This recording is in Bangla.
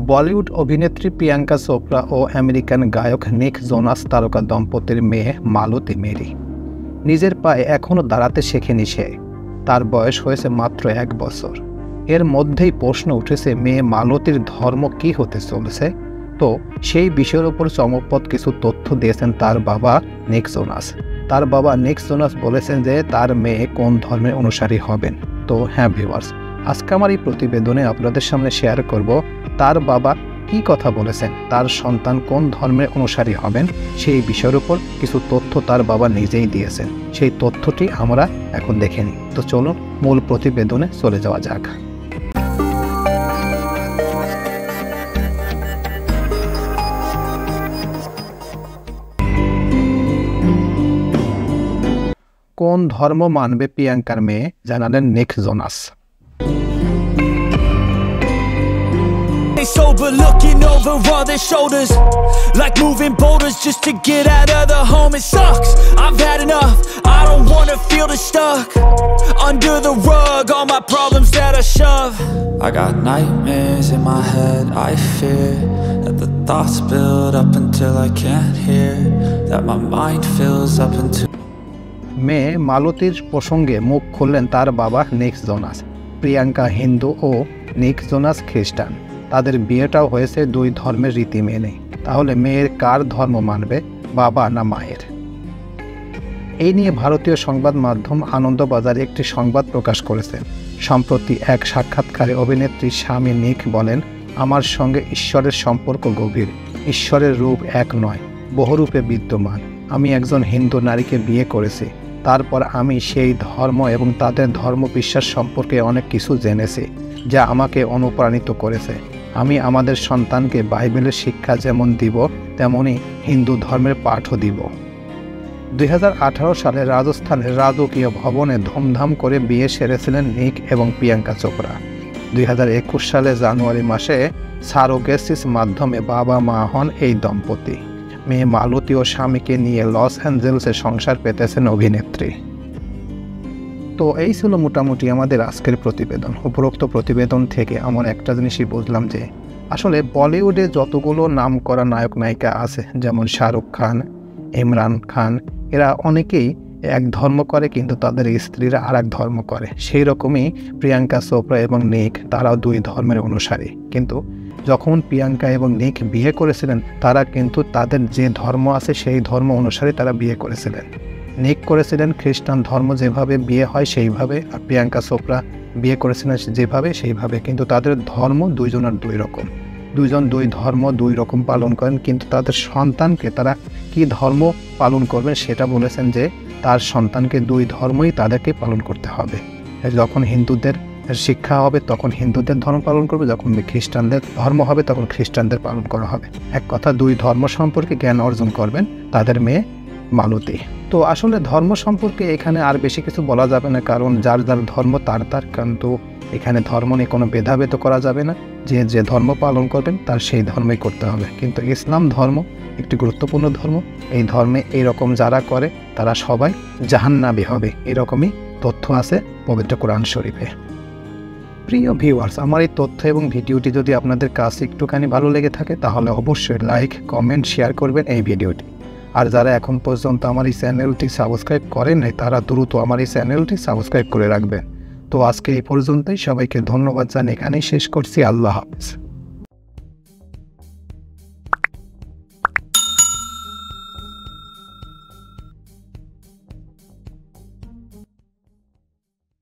বলিউড অভিনেত্রী প্রিয়াঙ্কা চোপড়া ও আমেরিকান গায়ক নিক জোনাস তারকা দম্পতির মেয়ে মালতী মেরি নিজের পায়ে এখনও দাঁড়াতে শেখেনি সে। তার বয়স হয়েছে মাত্র 1 বছর। এর মধ্যেই প্রশ্ন উঠেছে মেয়ে মালতীর ধর্ম কি হতে চলেছে। তো সেই বিষয়ের উপর চমকপ্রদ কিছু তথ্য দিয়েছেন তার বাবা নিক জোনাস। তার বাবা নিক জোনাস বলেছেন যে তার মেয়ে কোন ধর্মের অনুসারী হবেন। তো হ্যাঁ ভিউয়ার্স, আজকে আমার এই প্রতিবেদনে আপনাদের সামনে শেয়ার করব তার বাবা কি কথা বলেছেন, তার সন্তান কোন ধর্মের অনুসারী হবেন সেই বিষয়ের উপর কিছু তথ্য তার বাবা নিজেই দিয়েছেন। সেই তথ্যটি আমরা এখন দেখে নিই। তো চলুন মূল প্রতিবেদনে চলে যাওয়া যাক। কোন ধর্ম মানবে প্রিয়াঙ্কার মেয়ে, জানালেন নিক Jonas. Sober, looking over all their shoulders, like moving boulders just to get out of the home. It sucks, I've had enough. I don't wanna feel stuck under the rug, all my problems that I shove. I got nightmares in my head, I fear that the thoughts build up until I can't hear, that my mind fills up until মেয়ে মালতীর প্রসঙ্গে মুখ খুললেন তার বাবা নিক জোনাস। প্রিয়াঙ্কা হিন্দু ও নিক জোনাস খ্রিস্টান। তাদের বিয়েটাও হয়েছে দুই ধর্মের রীতি মেনে। তাহলে মেয়ের কার ধর্ম মানবে, বাবা না মায়ের? এই নিয়ে ভারতীয় সংবাদ মাধ্যম আনন্দবাজারে একটি সংবাদ প্রকাশ করেছে। সম্প্রতি এক সাক্ষাৎকারে অভিনেত্রী স্বামী নিক বলেন, আমার সঙ্গে ঈশ্বরের সম্পর্ক গভীর। ঈশ্বরের রূপ এক নয়, বহুরূপে বিদ্যমান। আমি একজন হিন্দু নারীকে বিয়ে করেছি। তারপর আমি সেই ধর্ম এবং তাদের ধর্ম বিশ্বাস সম্পর্কে অনেক কিছু জেনেছি, যা আমাকে অনুপ্রাণিত করেছে। আমি আমাদের সন্তানকে বাইবেলের শিক্ষা যেমন দিব, তেমনি হিন্দু ধর্মের পাঠও দিব। 2018 সালে রাজস্থানের রাজকীয় ভবনে ধুমধাম করে বিয়ে সেরেছিলেন নিক এবং প্রিয়াঙ্কা চোপড়া। 2021 সালে জানুয়ারি মাসে সারোগেসিস মাধ্যমে বাবা মা হন এই দম্পতি। মেয়ে মালতী ও স্বামীকে নিয়ে লস অ্যাঞ্জেলেসে সংসার পেতেছেন অভিনেত্রী। তো এই ছিল মোটামুটি আমাদের আজকের প্রতিবেদন। উপরোক্ত প্রতিবেদন থেকে আমার একটা জিনিসই বুঝলাম যে আসলে বলিউডে যতগুলো নামকরা নায়ক নায়িকা আছে, যেমন শাহরুখ খান, ইমরান খান, এরা অনেকেই এক ধর্ম করে কিন্তু তাদের স্ত্রীরা আর এক ধর্ম করে। সেই রকমই প্রিয়াঙ্কা চোপড়া এবং নিক, তারাও দুই ধর্মের অনুসারী। কিন্তু যখন প্রিয়াঙ্কা এবং নিক বিয়ে করেছিলেন, তারা কিন্তু তাদের যে ধর্ম আছে সেই ধর্ম অনুসারে তারা বিয়ে করেছিলেন। নিক করেছিলেন খ্রিস্টান ধর্ম যেভাবে বিয়ে হয় সেইভাবে, আর প্রিয়াঙ্কা চোপড়া বিয়ে করেছিলেন যেভাবে সেইভাবে। কিন্তু তাদের ধর্ম দুইজনের দুই রকম। দুইজন দুই ধর্ম দুই রকম পালন করেন, কিন্তু তাদের সন্তানকে তারা কি ধর্ম পালন করবেন সেটা বলেছেন যে তার সন্তানকে দুই ধর্মই তাদেরকে পালন করতে হবে। যখন হিন্দুদের শিক্ষা হবে তখন হিন্দুদের ধর্ম পালন করবে, যখন খ্রিস্টানদের ধর্ম হবে তখন খ্রিস্টানদের পালন করা হবে। এক কথা, দুই ধর্ম সম্পর্কে জ্ঞান অর্জন করবেন তাদের মেয়ে মালতী। তো আসলে ধর্ম সম্পর্কে এখানে আর বেশি কিছু বলা যাবে না, কারণ যার যার ধর্ম তার তার। কিন্তু এখানে ধর্ম নিয়ে কোনো ভেদাভেদ করা যাবে না। যে যে ধর্ম পালন করবেন তার সেই ধর্মই করতে হবে। কিন্তু ইসলাম ধর্ম একটি গুরুত্বপূর্ণ ধর্ম। এই ধর্মে এইরকম যারা করে তারা সবাই জাহান্নামী হবে, এরকমই তথ্য আছে পবিত্র কোরআন শরীফে। প্রিয় ভিউয়ার্স, আমার এই তথ্য এবং ভিডিওটি যদি আপনাদের কাছে একটুখানি ভালো লেগে থাকে তাহলে অবশ্যই লাইক, কমেন্ট, শেয়ার করবেন এই ভিডিওটি। আর যারা এখন পর্যন্ত আমার এই চ্যানেলটি সাবস্ক্রাইব করেন নাই তারা দ্রুত আমার এই চ্যানেলটি সাবস্ক্রাইব করে রাখবেন। তো আজকে এই পর্যন্তই। সবাইকে ধন্যবাদ জানিয়ে এখানেই শেষ করছি। আল্লাহ হাফেজ।